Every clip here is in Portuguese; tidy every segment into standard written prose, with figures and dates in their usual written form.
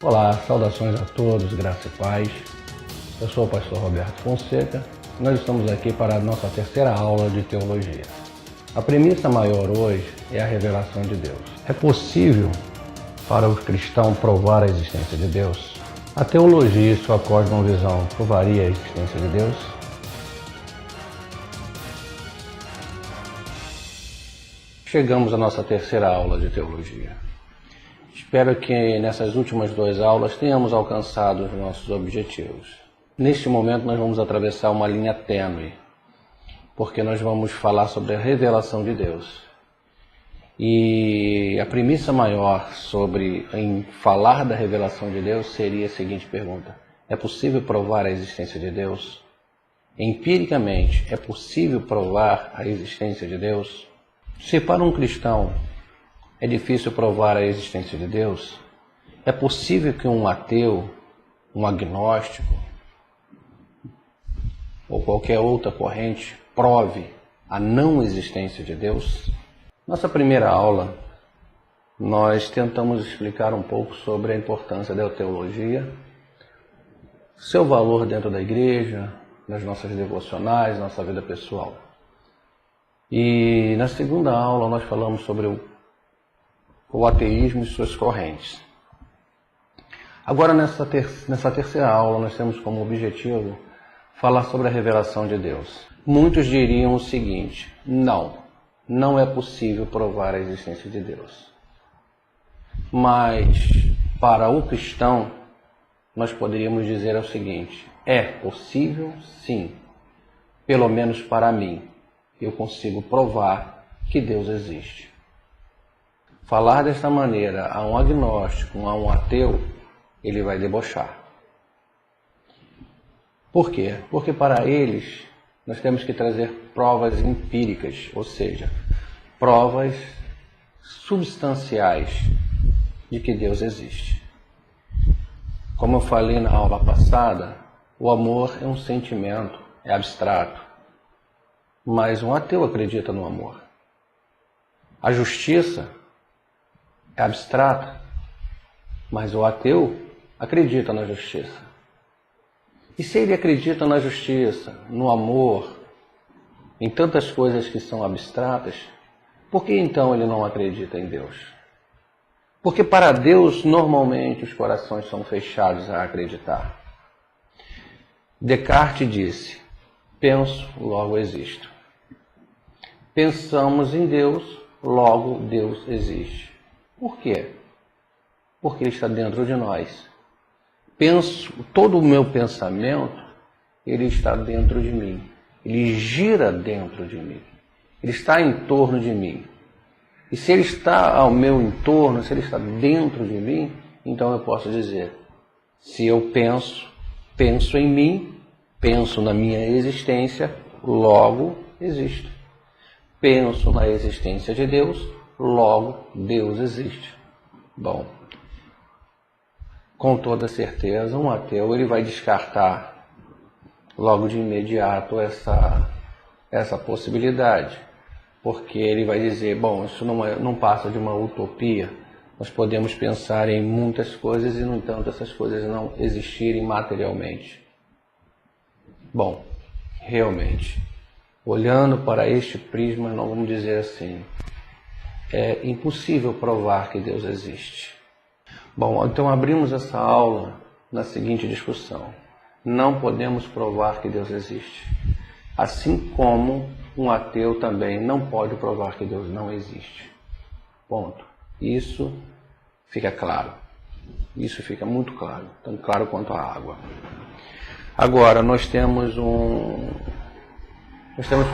Olá, saudações a todos, graça e paz. Eu sou o pastor Roberto Fonseca e nós estamos aqui para a nossa terceira aula de teologia. A premissa maior hoje é a revelação de Deus. É possível para o cristão provar a existência de Deus? A teologia e sua cosmovisão provaria a existência de Deus? Chegamos à nossa terceira aula de teologia. Espero que nessas últimas duas aulas tenhamos alcançado os nossos objetivos. Neste momento nós vamos atravessar uma linha tênue, porque nós vamos falar sobre a revelação de Deus. E a premissa maior em falar da revelação de Deus seria a seguinte pergunta: é possível provar a existência de Deus? Empiricamente, é possível provar a existência de Deus? Se para um cristão é difícil provar a existência de Deus, é possível que um ateu, um agnóstico ou qualquer outra corrente prove a não existência de Deus? Nossa primeira aula, nós tentamos explicar um pouco sobre a importância da teologia, seu valor dentro da igreja, nas nossas devocionais, nossa vida pessoal. E na segunda aula nós falamos sobre o ateísmo e suas correntes. Agora nessa terceira aula nós temos como objetivo falar sobre a revelação de Deus. Muitos diriam o seguinte: não é possível provar a existência de Deus. Mas para o cristão nós poderíamos dizer o seguinte: é possível sim, pelo menos para mim, eu consigo provar que Deus existe. Falar desta maneira a um agnóstico, a um ateu, ele vai debochar. Por quê? Porque para eles nós temos que trazer provas empíricas, ou seja, provas substanciais de que Deus existe. Como eu falei na aula passada, o amor é um sentimento, é abstrato, mas um ateu acredita no amor. A justiça é abstrata, mas o ateu acredita na justiça. E se ele acredita na justiça, no amor, em tantas coisas que são abstratas, por que então ele não acredita em Deus? Porque para Deus, normalmente, os corações são fechados a acreditar. Descartes disse: penso, logo existo. Pensamos em Deus, logo Deus existe. Por quê? Porque Ele está dentro de nós. Todo o meu pensamento, ele está dentro de mim. Ele gira dentro de mim. Ele está em torno de mim. E se ele está ao meu entorno, se ele está dentro de mim, então eu posso dizer: se eu penso em mim, penso na minha existência, logo existo. Penso na existência de Deus, logo Deus existe. Bom, com toda certeza, um ateu ele vai descartar logo de imediato essa possibilidade, porque ele vai dizer: bom, isso não passa de uma utopia. Nós podemos pensar em muitas coisas e, no entanto, essas coisas não existirem materialmente. Bom, realmente, olhando para este prisma, nós vamos dizer assim: é impossível provar que Deus existe. Bom, então abrimos essa aula na seguinte discussão: não podemos provar que Deus existe. Assim como um ateu também não pode provar que Deus não existe. Ponto. Isso fica claro. Isso fica muito claro. Tão claro quanto a água. Agora, nós temos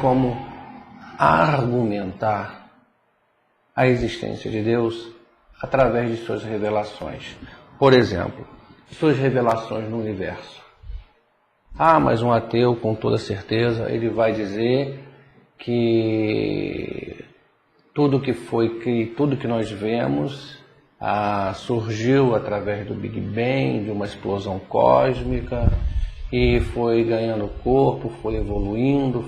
como argumentar a existência de Deus através de suas revelações. Por exemplo, suas revelações no universo. Mas um ateu, com toda certeza, ele vai dizer que tudo que nós vemos surgiu através do Big Bang, de uma explosão cósmica, e foi ganhando corpo, foi evoluindo,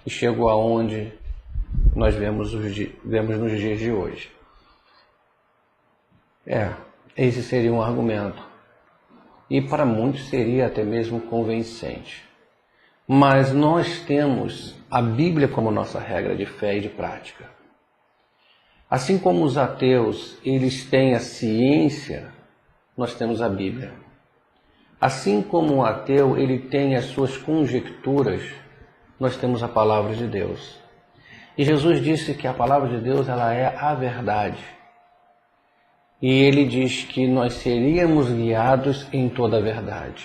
e chegou aonde nós vemos nos dias de hoje. esse seria um argumento. E para muitos seria até mesmo convincente. Mas nós temos a Bíblia como nossa regra de fé e de prática. Assim como os ateus, eles têm a ciência, nós temos a Bíblia. Assim como o ateu, ele tem as suas conjecturas, nós temos a palavra de Deus. E Jesus disse que a palavra de Deus, ela é a verdade. E ele diz que nós seríamos guiados em toda a verdade.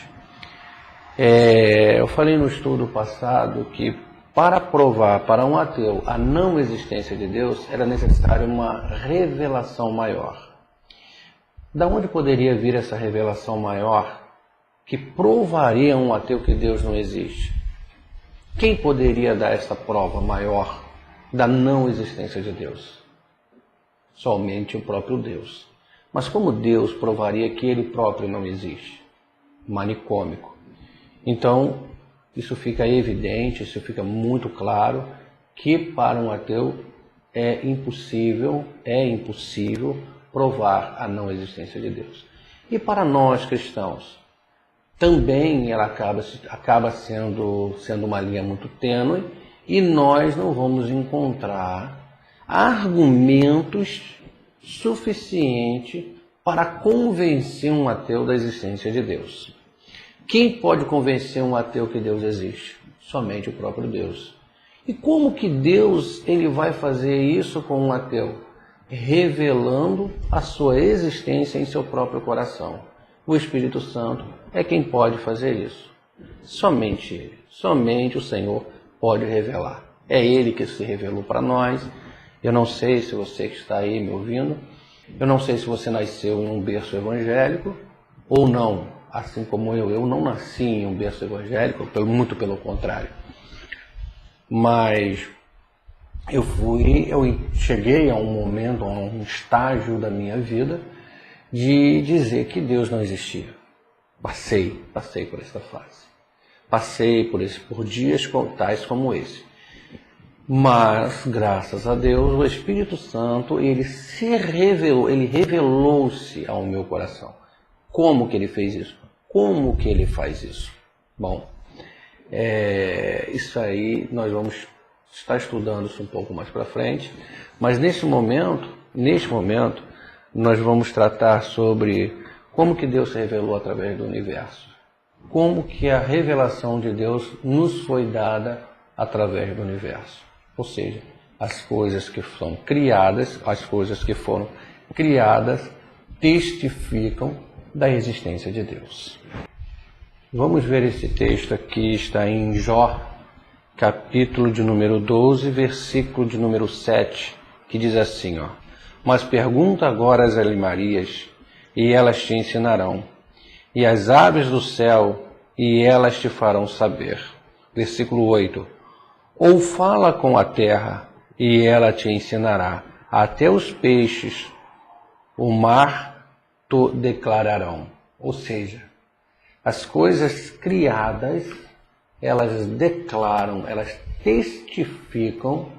Eu falei no estudo passado que para provar para um ateu a não existência de Deus, era necessária uma revelação maior. Da onde poderia vir essa revelação maior que provaria a um ateu que Deus não existe? Quem poderia dar essa prova maior da não existência de Deus? Somente o próprio Deus. Mas como Deus provaria que Ele próprio não existe? Manicômico. Então, isso fica evidente, isso fica muito claro, que para um ateu é impossível provar a não existência de Deus. E para nós cristãos, também ela acaba sendo uma linha muito tênue, e nós não vamos encontrar argumentos suficientes para convencer um ateu da existência de Deus. Quem pode convencer um ateu que Deus existe? Somente o próprio Deus. E como que Deus ele vai fazer isso com um ateu? Revelando a sua existência em seu próprio coração. O Espírito Santo é quem pode fazer isso. Somente Ele. Somente o Senhor pode revelar. É Ele que se revelou para nós. Eu não sei se você que está aí me ouvindo, eu não sei se você nasceu em um berço evangélico ou não. Assim como eu não nasci em um berço evangélico, muito pelo contrário. Mas eu cheguei a um momento, a um estágio da minha vida de dizer que Deus não existia. Passei por essa fase. Passei por dias tais como esse. Mas, graças a Deus, o Espírito Santo, ele revelou-se ao meu coração. Como que ele fez isso? Como que ele faz isso? Bom, isso aí nós vamos estar estudando isso um pouco mais para frente, mas neste momento, nós vamos tratar sobre como que Deus se revelou através do universo. Como que a revelação de Deus nos foi dada através do universo. Ou seja, as coisas que são criadas, as coisas que foram criadas, testificam da existência de Deus. Vamos ver esse texto aqui, está em Jó, capítulo de número 12, versículo de número 7, que diz assim, Mas pergunta agora às animarias, e elas te ensinarão, e às aves do céu, e elas te farão saber. Versículo 8. Ou fala com a terra, e ela te ensinará, até os peixes, o mar te declararão. Ou seja, as coisas criadas, elas declaram, elas testificam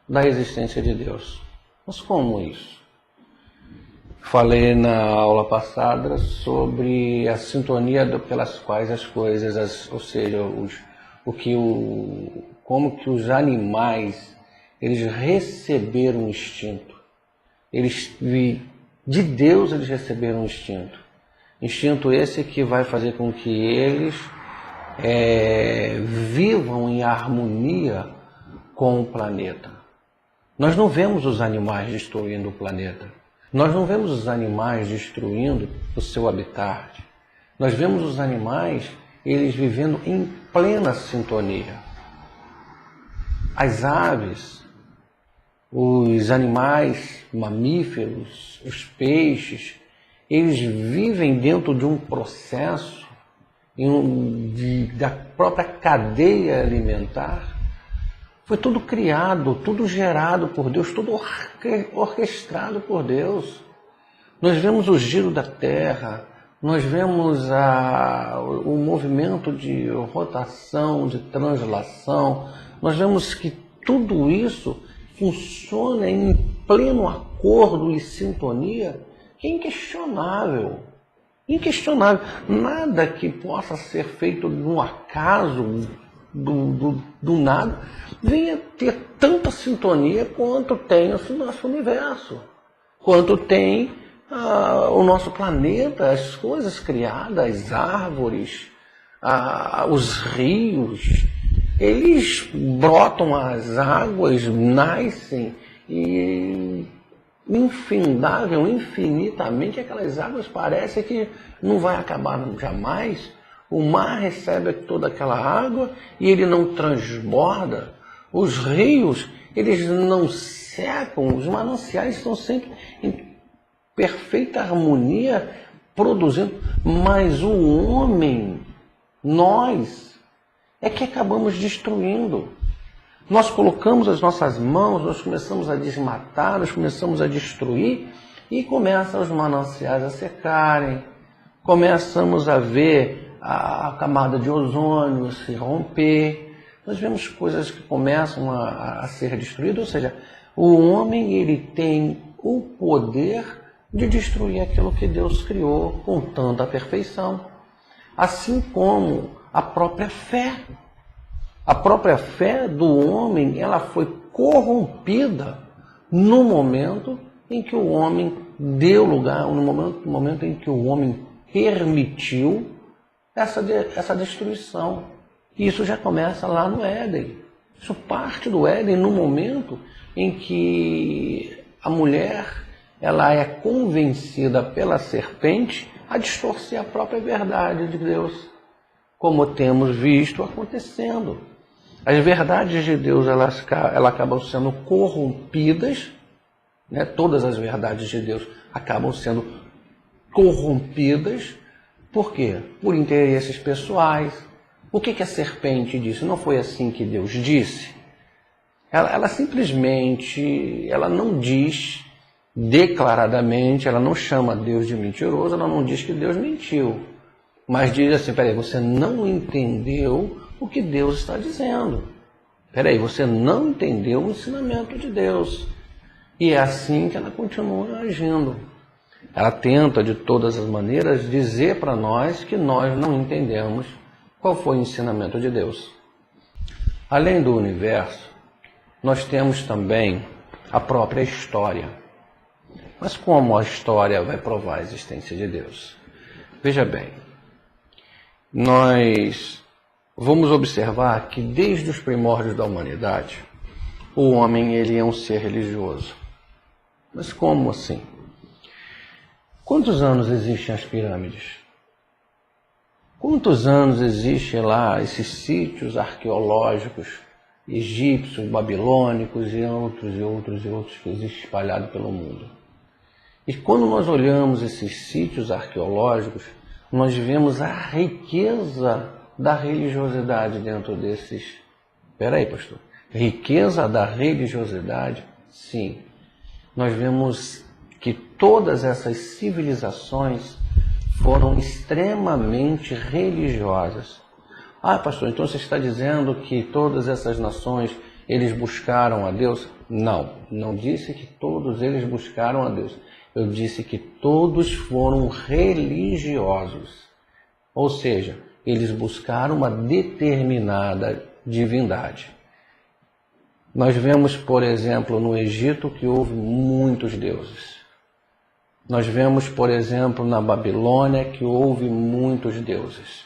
da existência de Deus. Mas como isso? Falei na aula passada sobre a sintonia pelas quais as coisas, ou seja, como que os animais, eles receberam um instinto. De Deus eles receberam um instinto. Instinto esse que vai fazer com que eles vivam em harmonia com o planeta. Nós não vemos os animais destruindo o planeta. Nós não vemos os animais destruindo o seu habitat. Nós vemos os animais, eles vivendo em plena sintonia. As aves, os animais mamíferos, os peixes, eles vivem dentro de um processo da própria cadeia alimentar. Foi tudo criado, tudo gerado por Deus, tudo orquestrado por Deus. Nós vemos o giro da terra, nós vemos o movimento de rotação, de translação, nós vemos que tudo isso funciona em pleno acordo e sintonia que é inquestionável. Inquestionável. Nada que possa ser feito no acaso, do nada, venha ter tanta sintonia quanto tem o nosso universo, quanto tem o nosso planeta, as coisas criadas, as árvores, os rios. Eles brotam as águas, nascem e infindável, infinitamente, aquelas águas parecem que não vai acabar jamais. O mar recebe toda aquela água e ele não transborda. Os rios, eles não secam, os mananciais estão sempre em perfeita harmonia, produzindo. Mas o homem, nós, é que acabamos destruindo. Nós colocamos as nossas mãos, nós começamos a desmatar, nós começamos a destruir e começam os mananciais a secarem, começamos a ver a camada de ozônio se romper, nós vemos coisas que começam a ser destruídas, ou seja, o homem ele tem o poder de destruir aquilo que Deus criou com tanta perfeição, assim como a própria fé. A própria fé do homem, ela foi corrompida no momento em que o homem deu lugar, no momento em que o homem permitiu essa destruição. E isso já começa lá no Éden. Isso parte do Éden no momento em que a mulher ela é convencida pela serpente a distorcer a própria verdade de Deus, como temos visto acontecendo. As verdades de Deus elas acabam sendo corrompidas, né? Todas as verdades de Deus acabam sendo corrompidas. Por quê? Por interesses pessoais. O que a serpente disse? Não foi assim que Deus disse? Ela simplesmente, ela não diz declaradamente, ela não chama Deus de mentiroso, ela não diz que Deus mentiu. Mas diz assim, peraí, você não entendeu o que Deus está dizendo. Peraí, você não entendeu o ensinamento de Deus. E é assim que ela continua agindo. Ela tenta, de todas as maneiras, dizer para nós que nós não entendemos qual foi o ensinamento de Deus. Além do universo, nós temos também a própria história. Mas como a história vai provar a existência de Deus? Veja bem, nós vamos observar que desde os primórdios da humanidade, o homem ele é um ser religioso. Mas como assim? Quantos anos existem as pirâmides? Quantos anos existem lá esses sítios arqueológicos egípcios, babilônicos e outros que existem espalhados pelo mundo? E quando nós olhamos esses sítios arqueológicos, nós vemos a riqueza da religiosidade dentro desses... Espera aí, pastor. Riqueza da religiosidade? Sim. Nós vemos que todas essas civilizações foram extremamente religiosas. Ah, pastor, então você está dizendo que todas essas nações, eles buscaram a Deus? Não, não disse que todos eles buscaram a Deus. Eu disse que todos foram religiosos. Ou seja, eles buscaram uma determinada divindade. Nós vemos, por exemplo, no Egito que houve muitos deuses. Nós vemos, por exemplo, na Babilônia que houve muitos deuses.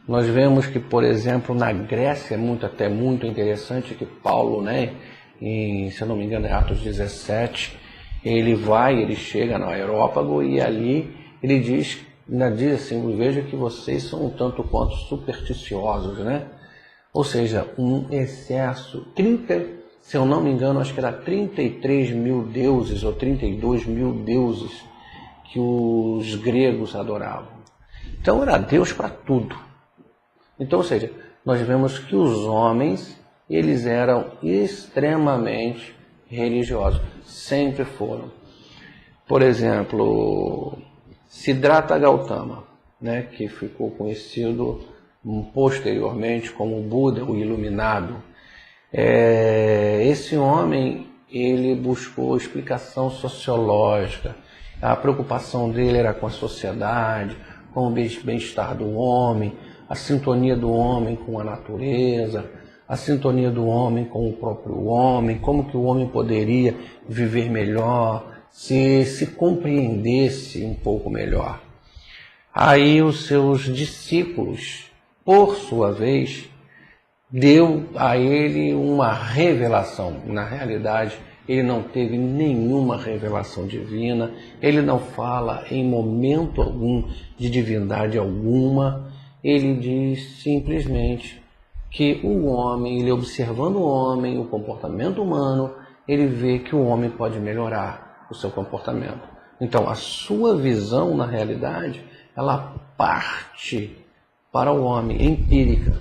Nós vemos que, por exemplo, na Grécia, até muito interessante que Paulo, se eu não me engano, é Atos 17, ele chega no Areópago e ali ele diz assim, veja que vocês são um tanto quanto supersticiosos, Ou seja, um excesso, se eu não me engano, acho que era 33 mil deuses ou 32 mil deuses que os gregos adoravam. Então era Deus para tudo. Então, ou seja, nós vemos que os homens, eles eram extremamente religiosos, sempre foram. Por exemplo, Siddhartha Gautama, que ficou conhecido posteriormente como Buda, o Iluminado. Esse homem, ele buscou explicação sociológica, A preocupação dele era com a sociedade, com o bem-estar do homem, a sintonia do homem com a natureza, a sintonia do homem com o próprio homem, como que o homem poderia viver melhor, se compreendesse um pouco melhor. Aí os seus discípulos, por sua vez, deu a ele uma revelação. Na realidade, ele não teve nenhuma revelação divina, ele não fala em momento algum de divindade alguma, ele diz simplesmente que o homem, ele observando o homem, o comportamento humano, ele vê que o homem pode melhorar o seu comportamento. Então, a sua visão, na realidade, ela parte para o homem, empírica.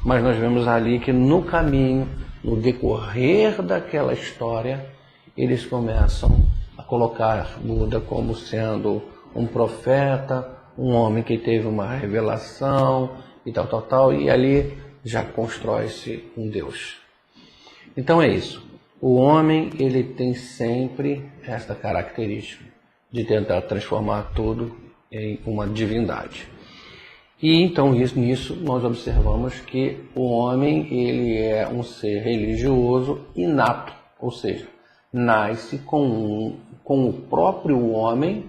Mas nós vemos ali que no caminho, no decorrer daquela história, eles começam a colocar Buda como sendo um profeta, um homem que teve uma revelação e tal, e ali já constrói-se um Deus. Então é isso. O homem, ele tem sempre esta característica de tentar transformar tudo em uma divindade. E então nisso nós observamos que o homem, ele é um ser religioso inato, ou seja, nasce com o próprio homem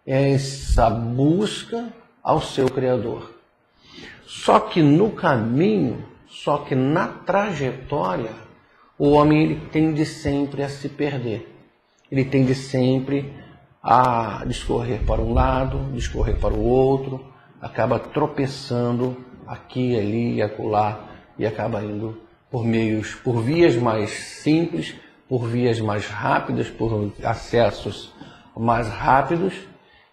essa busca ao seu Criador. Só que no caminho, só que na trajetória, o homem ele tende sempre a se perder. Ele tende sempre a discorrer para um lado, discorrer para o outro, acaba tropeçando aqui, ali e acolá e acaba indo por vias mais simples, por vias mais rápidas, por acessos mais rápidos.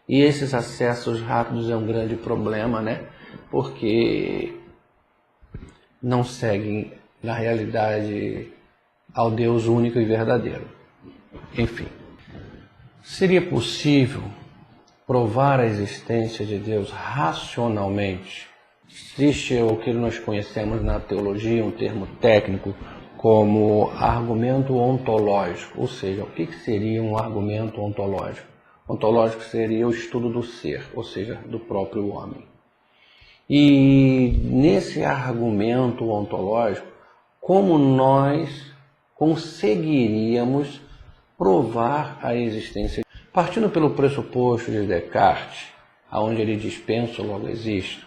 E esses acessos rápidos é um grande problema, né? Porque não seguem, na realidade, ao Deus único e verdadeiro. Enfim, seria possível provar a existência de Deus racionalmente? Existe o que nós conhecemos na teologia, um termo técnico, como argumento ontológico. Ou seja, o que seria um argumento ontológico? Ontológico seria o estudo do ser, ou seja, do próprio homem. E nesse argumento ontológico, como nós conseguiríamos provar a existência? Partindo pelo pressuposto de Descartes, onde ele diz penso, logo existo,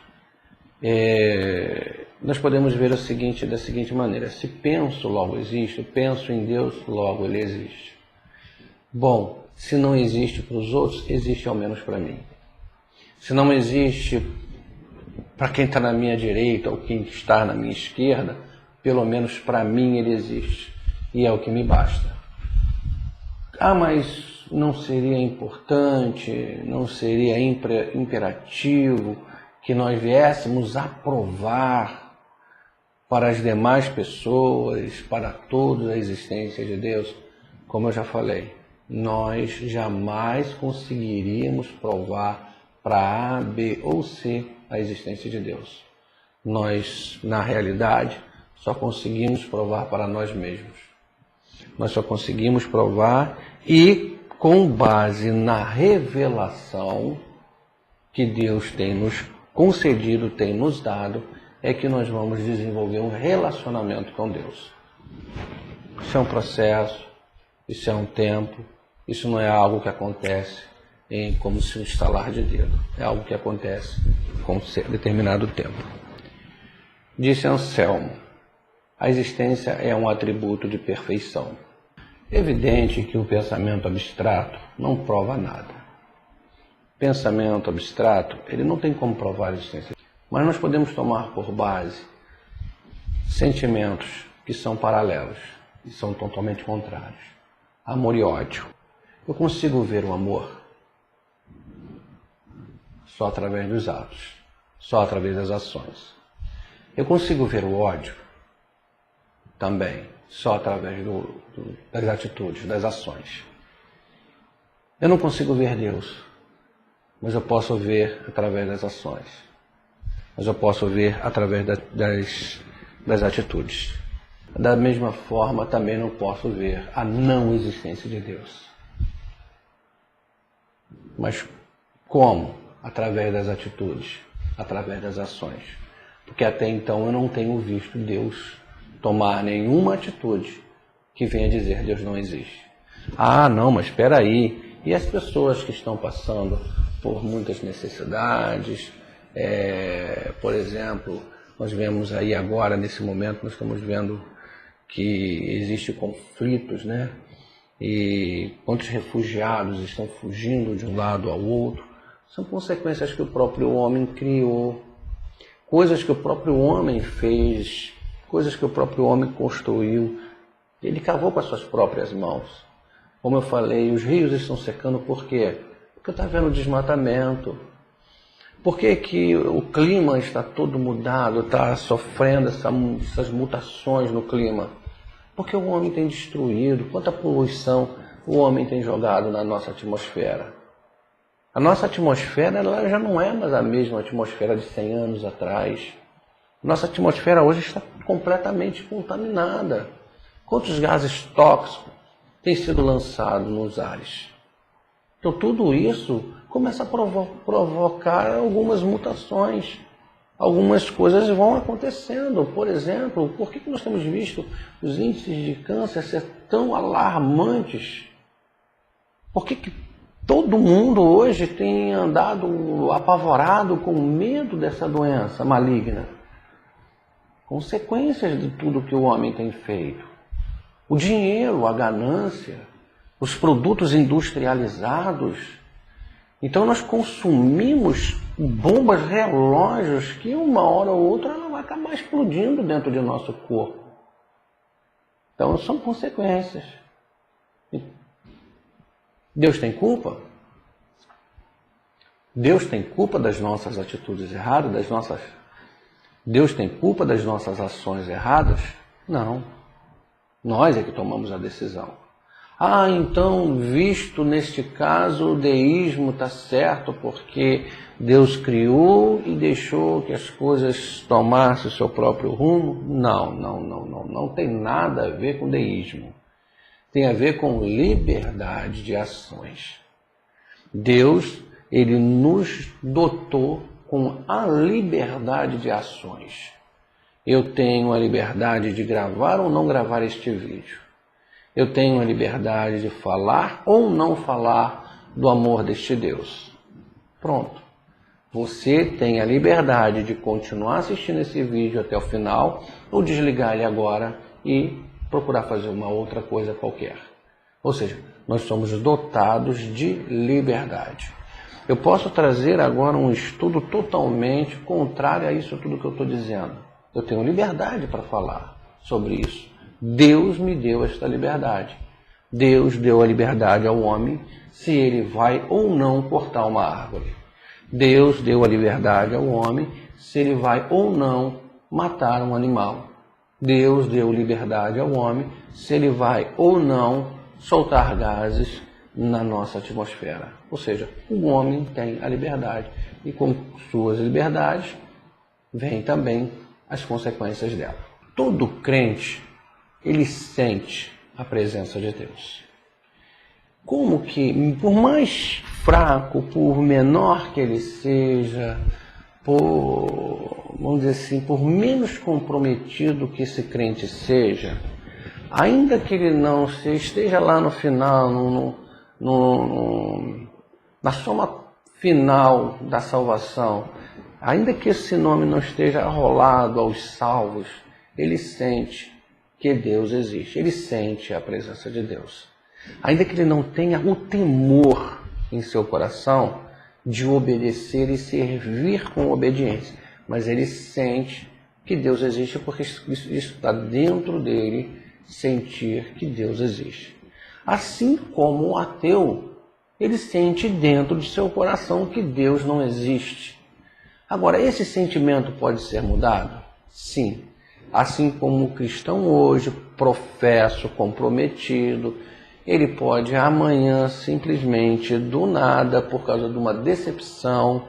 nós podemos ver da seguinte maneira: se penso, logo existo, penso em Deus, logo ele existe. Bom, se não existe para os outros, existe ao menos para mim. Se não existe para quem está na minha direita ou quem está na minha esquerda, pelo menos para mim ele existe. E é o que me basta. Mas não seria importante, não seria imperativo que nós viéssemos a provar para as demais pessoas, para todos, a existência de Deus? Como eu já falei, nós jamais conseguiríamos provar para A, B ou C a existência de Deus. Nós, na realidade, só conseguimos provar para nós mesmos. Nós só conseguimos provar e, com base na revelação que Deus tem nos concedido, tem nos dado, é que nós vamos desenvolver um relacionamento com Deus. Isso é um processo, isso é um tempo, isso não é algo que acontece como se um estalar de dedo. É algo que acontece com determinado tempo. Disse Anselmo: a existência é um atributo de perfeição. É evidente que o pensamento abstrato não prova nada. Pensamento abstrato, ele não tem como provar a existência. Mas nós podemos tomar por base sentimentos que são paralelos e são totalmente contrários. Amor e ódio. Eu consigo ver o amor só através dos atos, só através das ações. Eu consigo ver o ódio também só através das atitudes, das ações. Eu não consigo ver Deus, mas eu posso ver através das ações. Mas eu posso ver através das atitudes. Da mesma forma, também não posso ver a não existência de Deus. Mas como? Através das atitudes, através das ações. Porque até então eu não tenho visto Deus tomar nenhuma atitude que venha dizer Deus não existe. Ah, não, mas espera aí. E as pessoas que estão passando por muitas necessidades, por exemplo, nós vemos aí agora, nesse momento, nós estamos vendo que existem conflitos, né? E quantos refugiados estão fugindo de um lado ao outro. São consequências que o próprio homem criou, coisas que o próprio homem fez, coisas que o próprio homem construiu. Ele cavou com as suas próprias mãos. Como eu falei, os rios estão secando por quê? Porque está havendo desmatamento. Por que que o clima está todo mudado, está sofrendo essas mutações no clima? Porque o homem tem destruído, quanta poluição o homem tem jogado na nossa atmosfera. A nossa atmosfera ela já não é mais a mesma atmosfera de 100 anos atrás. Nossa atmosfera hoje está completamente contaminada. Quantos gases tóxicos têm sido lançados nos ares? Então tudo isso começa a provocar algumas mutações. Algumas coisas vão acontecendo. Por exemplo, por que nós temos visto os índices de câncer ser tão alarmantes? Por que todo mundo hoje tem andado apavorado com medo dessa doença maligna? Consequências de tudo que o homem tem feito. O dinheiro, a ganância, os produtos industrializados. Então nós consumimos bombas relógios que uma hora ou outra ela vai acabar explodindo dentro de nosso corpo. Então são consequências. Deus tem culpa? Deus tem culpa das nossas atitudes erradas, Deus tem culpa das nossas ações erradas? Não. Nós é que tomamos a decisão. Ah, então, visto neste caso, o deísmo está certo porque Deus criou e deixou que as coisas tomassem o seu próprio rumo? Não tem nada a ver com deísmo. Tem a ver com liberdade de ações. Deus, ele nos dotou com a liberdade de ações. Eu tenho a liberdade de gravar ou não gravar este vídeo. Eu tenho a liberdade de falar ou não falar do amor deste Deus. Pronto. Você tem a liberdade de continuar assistindo esse vídeo até o final ou desligar ele agora e procurar fazer uma outra coisa qualquer. Ou seja, nós somos dotados de liberdade. Eu posso trazer agora um estudo totalmente contrário a isso tudo que eu estou dizendo. Eu tenho liberdade para falar sobre isso. Deus me deu esta liberdade. Deus deu a liberdade ao homem se ele vai ou não cortar uma árvore. Deus deu a liberdade ao homem se ele vai ou não matar um animal. Deus deu liberdade ao homem se ele vai ou não soltar gases na nossa atmosfera. Ou seja, o homem tem a liberdade e com suas liberdades vem também as consequências dela. Todo crente, ele sente a presença de Deus. Como que, por mais fraco, por menor que ele seja, vamos dizer assim, por menos comprometido que esse crente seja, ainda que ele não esteja lá no final, na soma final da salvação, ainda que esse nome não esteja arrolado aos salvos, ele sente que Deus existe, ele sente a presença de Deus. Ainda que ele não tenha o temor em seu coração de obedecer e servir com obediência, mas ele sente que Deus existe porque isso está dentro dele, sentir que Deus existe. Assim como o ateu, ele sente dentro de seu coração que Deus não existe. Agora, esse sentimento pode ser mudado? Sim. Assim como o cristão hoje, professo, comprometido, ele pode amanhã simplesmente, do nada, por causa de uma decepção,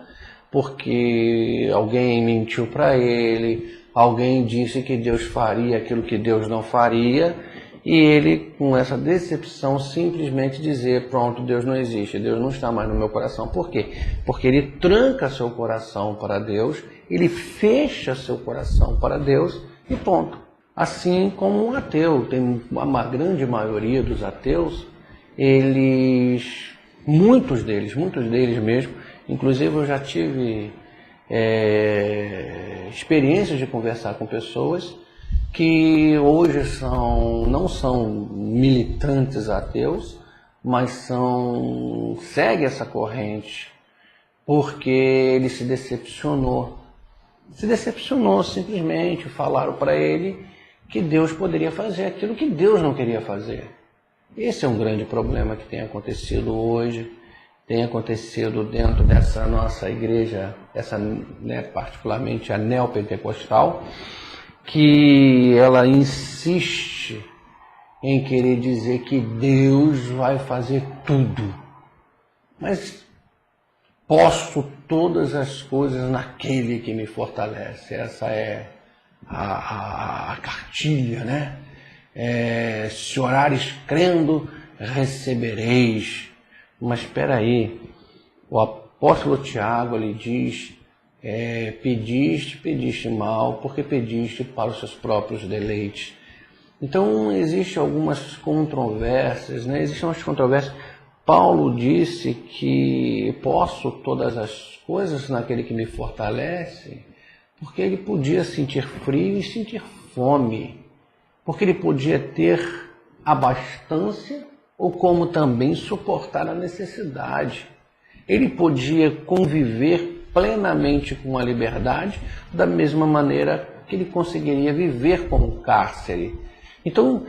porque alguém mentiu para ele, alguém disse que Deus faria aquilo que Deus não faria, e ele, com essa decepção, simplesmente dizer, pronto, Deus não existe, Deus não está mais no meu coração. Por quê? Porque ele tranca seu coração para Deus, ele fecha seu coração para Deus e ponto. Assim como um ateu, tem uma grande maioria dos ateus, muitos deles mesmo, inclusive eu já tive experiências de conversar com pessoas que hoje não são militantes ateus, mas seguem essa corrente, porque ele se decepcionou. Se decepcionou simplesmente, falaram para ele que Deus poderia fazer aquilo que Deus não queria fazer. Esse é um grande problema que tem acontecido hoje, tem acontecido dentro dessa nossa igreja, particularmente a neopentecostal, que ela insiste em querer dizer que Deus vai fazer tudo. Mas posso todas as coisas naquele que me fortalece. Essa é a cartilha, né? Se orares crendo, recebereis. Mas espera aí, o apóstolo Tiago ele diz: pediste mal, porque pediste para os seus próprios deleites. Então, existem algumas controvérsias, né? Existem umas controvérsias. Paulo disse que posso todas as coisas naquele que me fortalece, porque ele podia sentir frio e sentir fome, porque ele podia ter abastança ou como também suportar a necessidade. Ele podia conviver plenamente com a liberdade, da mesma maneira que ele conseguiria viver com o cárcere. Então,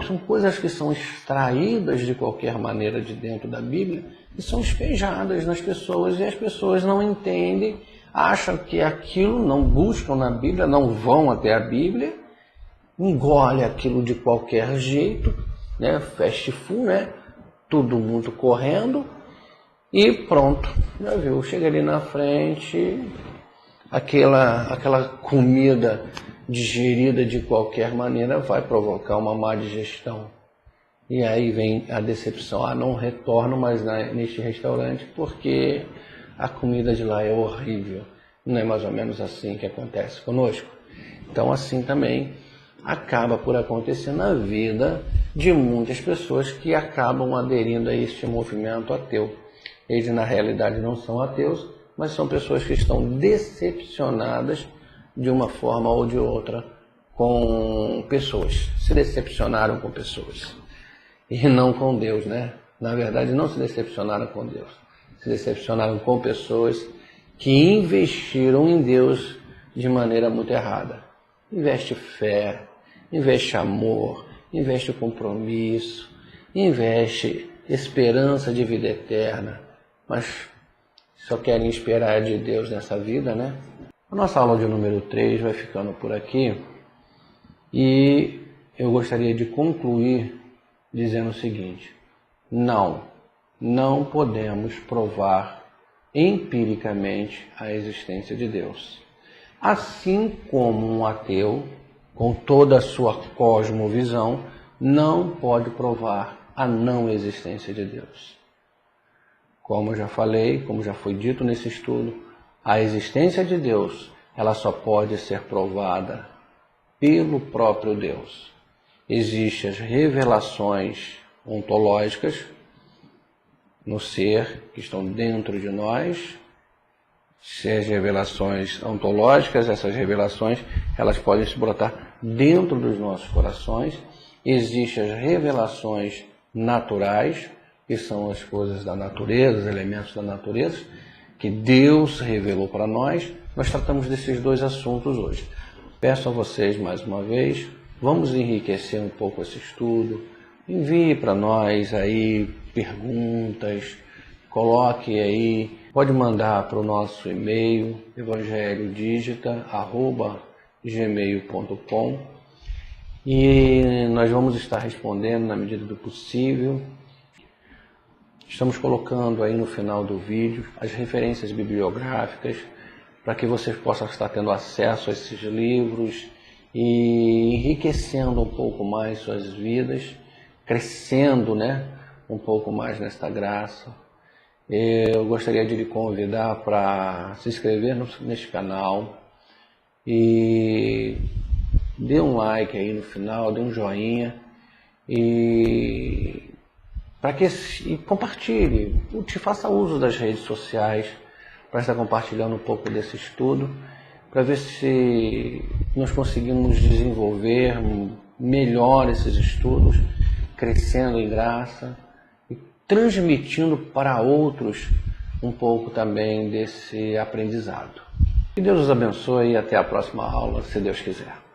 são coisas que são extraídas de qualquer maneira de dentro da Bíblia e são despejadas nas pessoas, e as pessoas não entendem, acham que aquilo, não buscam na Bíblia, não vão até a Bíblia, engole aquilo de qualquer jeito, né? Fast food, né? Todo mundo correndo, e pronto, já viu, chega ali na frente, aquela comida digerida de qualquer maneira vai provocar uma má digestão. E aí vem a decepção, não retorno mais neste restaurante porque a comida de lá é horrível. Não é mais ou menos assim que acontece conosco? Então assim também acaba por acontecer na vida de muitas pessoas que acabam aderindo a este movimento ateu. Eles na realidade não são ateus, mas são pessoas que estão decepcionadas de uma forma ou de outra com pessoas. Se decepcionaram com pessoas. E não com Deus, né? Na verdade, não se decepcionaram com Deus. Se decepcionaram com pessoas que investiram em Deus de maneira muito errada. Investe fé, investe amor, investe compromisso, investe esperança de vida eterna. Mas só querem esperar de Deus nessa vida, né? A nossa aula de número 3 vai ficando por aqui. E eu gostaria de concluir dizendo o seguinte: não podemos provar empiricamente a existência de Deus. Assim como um ateu, com toda a sua cosmovisão, não pode provar a não existência de Deus. Como eu já falei, como já foi dito nesse estudo, a existência de Deus, ela só pode ser provada pelo próprio Deus. Existem as revelações ontológicas no ser, que estão dentro de nós. Se as revelações ontológicas, essas revelações, elas podem se brotar dentro dos nossos corações. Existem as revelações naturais, que são as coisas da natureza, os elementos da natureza, que Deus revelou para nós. Nós tratamos desses dois assuntos hoje. Peço a vocês mais uma vez, vamos enriquecer um pouco esse estudo. Envie para nós aí perguntas, coloque aí, pode mandar para o nosso e-mail, evangeliodigita@gmail.com, e nós vamos estar respondendo na medida do possível. Estamos colocando aí no final do vídeo as referências bibliográficas para que vocês possam estar tendo acesso a esses livros e enriquecendo um pouco mais suas vidas, crescendo, né, um pouco mais nesta graça. Eu gostaria de lhe convidar para se inscrever neste canal e dê um like aí no final, dê um joinha e compartilhe, faça uso das redes sociais para estar compartilhando um pouco desse estudo, para ver se nós conseguimos desenvolver melhor esses estudos, crescendo em graça e transmitindo para outros um pouco também desse aprendizado. Que Deus os abençoe e até a próxima aula, se Deus quiser.